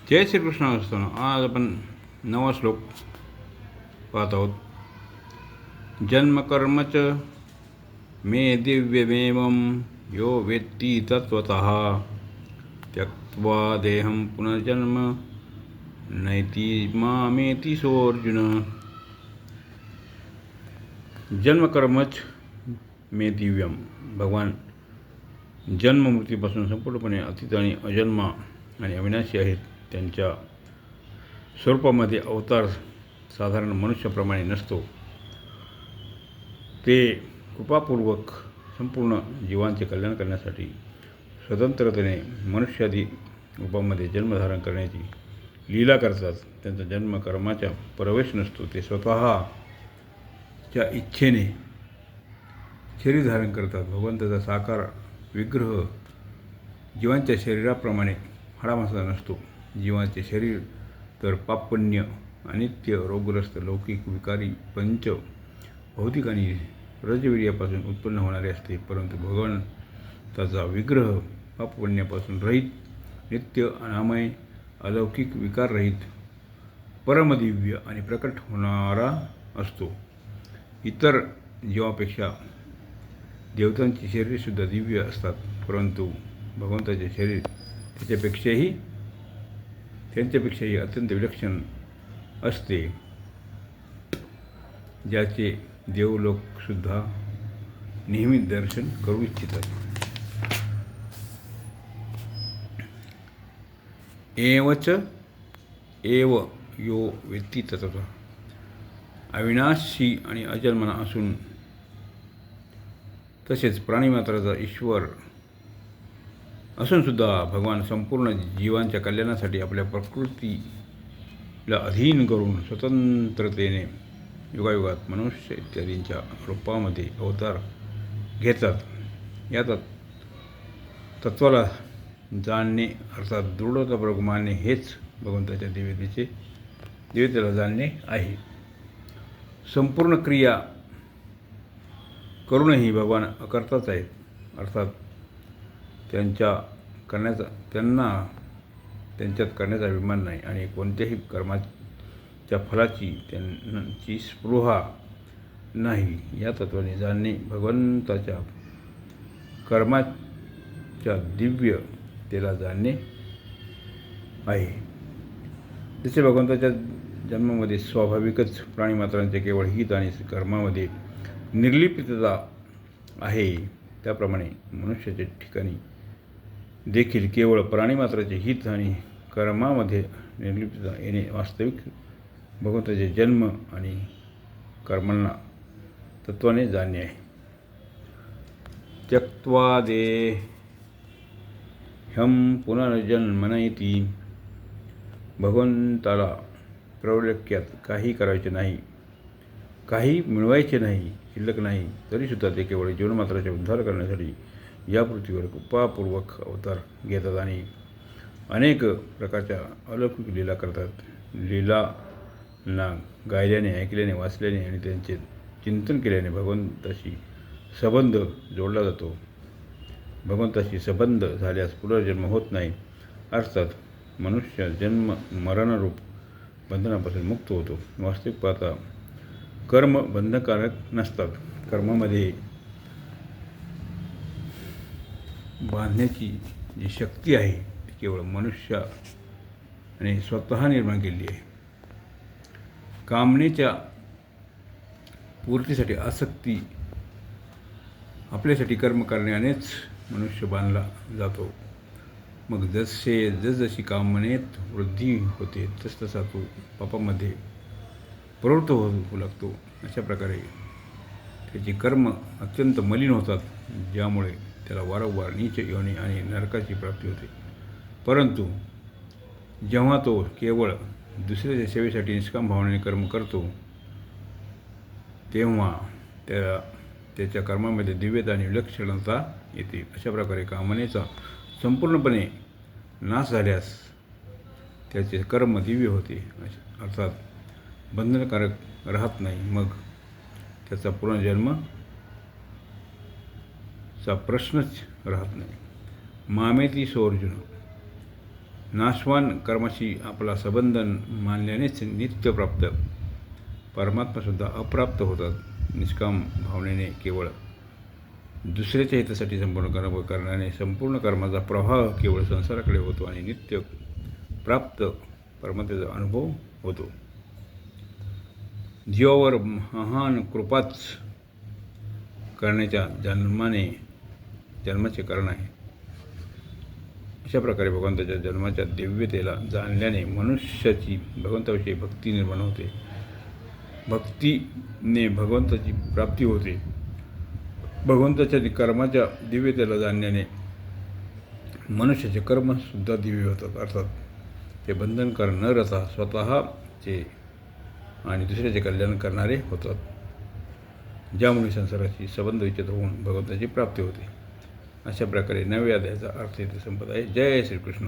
जय श्रीकृष्ण असताना आज आपण नवा श्लोक पाहत आहोत. जन्मकर्म च मे दिव्यमेवं यो वेत्ती तत्त्वतः त्यक्त्वा देहं पुनर्जन्म नैति मामेति सोऽर्जुन. जन्मकर्मच मे दिव्यम. भगवान जन्ममृत्यूपासून संपूर्णपणे अतीत आणि अजन्मा आणि अविनाशी आहेत. त्यांच्या स्वरूपामध्ये अवतार साधारण मनुष्याप्रमाणे नसतो. ते कृपापूर्वक संपूर्ण जीवांचे कल्याण करण्यासाठी स्वतंत्रतेने मनुष्यादी रूपामध्ये जन्मधारण करण्याची लीला करतात. त्यांचा जन्म कर्माचा प्रवेश नसतो. ते स्वतःच्या इच्छेने शरीर धारण करतात. भगवंताचा साकार विग्रह जीवांच्या शरीराप्रमाणे हाडामासा नसतो. जीवाचे शरीर तर पापपुण्य, अनित्य, रोगग्रस्त, लौकिक, विकारी, पंच भौतिक आणि रजवीर्यापासून उत्पन्न होणारे असते. परंतु भगवंताचा विग्रह पापपुण्यापासून रहित, नित्य, अनामय, अलौकिक, विकाररहित, परमदिव्य आणि प्रकट होणारा असतो. इतर जीवापेक्षा देवतांची शरीरसुद्धा दिव्य असतात, परंतु भगवंताचे शरीर त्यांच्यापेक्षाही अत्यंत विलक्षण असते, ज्याचे देवलोकसुद्धा नेहमी दर्शन करू इच्छितात. एवच एव यो वेत्ती तत्त्वतः. अविनाशी आणि अजन्मा असून तसेच प्राणीमात्राचा ईश्वर असूनसुद्धा भगवान संपूर्ण जीवांच्या कल्याणासाठी आपल्या प्रकृतीला अधीन करून स्वतंत्रतेने युगायुगात मनुष्य इत्यादींच्या रूपामध्ये अवतार घेतात. या तत्त्वाला जाणणे अर्थात दृढतापूर्वक मानणे हेच भगवंताच्या दिव्यतेला जाणणे आहे. संपूर्ण क्रिया करूनही भगवान अकर्ताच आहेत, अर्थात त्यांच्यात करण्याचा अभिमान नाही आणि कोणत्याही कर्माच्या फलाची त्यांची स्पृहा नाही. या तत्त्वाने जाणणे भगवंताच्या कर्माच्या दिव्यतेला जाणणे आहे. जसे भगवंताच्या जन्मामध्ये स्वाभाविकच प्राणीमात्रांचे केवळ हित आणि कर्मामध्ये निर्लिप्तता आहे, त्याप्रमाणे मनुष्याच्या ठिकाणी देखील केवळ प्राणीमात्राचे हित आणि कर्मामध्ये निर्लिप्तता येणे वास्तविक भगवंताचे जन्म आणि कर्मांना तत्त्वाने जाणणे आहे. त्यक्त्वा देहं पुनर्जन्म नैति. भगवंताला प्रौढक्यात काही करायचे नाही, काही मिळवायचे नाही, शिल्लक नाही, तरीसुद्धा ते केवळ जीवनमात्राचा उद्धार करण्यासाठी या पृथ्वीवर कृपापूर्वक अवतार घेतात आणि अनेक प्रकारच्या अलौकिक लीला करतात. लीलांना गायल्याने, ऐकल्याने, वाचल्याने आणि त्यांचे चिंतन केल्याने भगवंताशी संबंध जोडला जातो. भगवंताशी संबंध झाल्यास पुनर्जन्म होत नाही, अर्थात मनुष्य जन्म मरणरूप बंधनापासून मुक्त होतो. वास्तविक पाहता कर्म बंधनकारक नसतात. कर्मामध्ये बांधण्याची जी शक्ती आहे ती केवळ मनुष्याने स्वतः निर्माण केलेली आहे. कामनेच्या पूर्तीसाठी आसक्ती आपल्यासाठी कर्म करण्यानेच मनुष्य बांधला जातो. मग जसजशी कामनेत वृद्धी होते तसतसा तो पापामध्ये प्रवृत्त होऊ लागतो. अशा प्रकारे त्याची कर्म अत्यंत मलिन होतात, ज्यामुळे त्याला वारंवार नीच योनी आणि नरकाची प्राप्ती होते. परंतु जेव्हा तो केवळ दुसऱ्याच्या सेवेसाठी निष्काम भावनेने कर्म करतो, तेव्हा त्याच्या कर्मामध्ये दिव्यता आणि विलक्षणता येते. अशा प्रकारे कामनेचा संपूर्णपणे नाश झाल्यास त्याचे कर्म दिव्य होते, अर्थात बंधनकारक राहत नाही. मग त्याचा पुनर्जन्मचा प्रश्नच राहत नाही. मामेती सोऽर्जुन. नाशवान कर्माशी आपला संबंध मानल्यानेच नित्यप्राप्त परमात्मासुद्धा अप्राप्त होतात. निष्काम भावनेने केवळ दुसऱ्याच्या हितासाठी संपूर्ण कर्म करण्याने संपूर्ण कर्माचा प्रवाह केवळ संसाराकडे होतो आणि नित्य प्राप्त परमात्म्याचा अनुभव होतो. जीवावर महान कृपाच करण्याच्या जन्माचे कारण आहे. अशा प्रकारे भगवंताच्या जन्माच्या दिव्यतेला जाणल्याने मनुष्याची भगवंताविषयी भक्ती निर्माण होते. भक्तीने भगवंताची प्राप्ती होते. भगवंताच्या कर्माच्या दिव्यतेला जाणल्याने मनुष्याचे कर्मसुद्धा दिव्य होतात. अर्थात ते बंधनकार न रहता स्वतःचे आणि दुसऱ्याचे कल्याण करणारे होतात, ज्यामुळे संसाराशी संबंध विच्छेद होऊन भगवंताची प्राप्ती होते. अशा प्रकारे 9व्या अध्यायाचा अर्थ इथे संपत आहे. जय श्रीकृष्ण.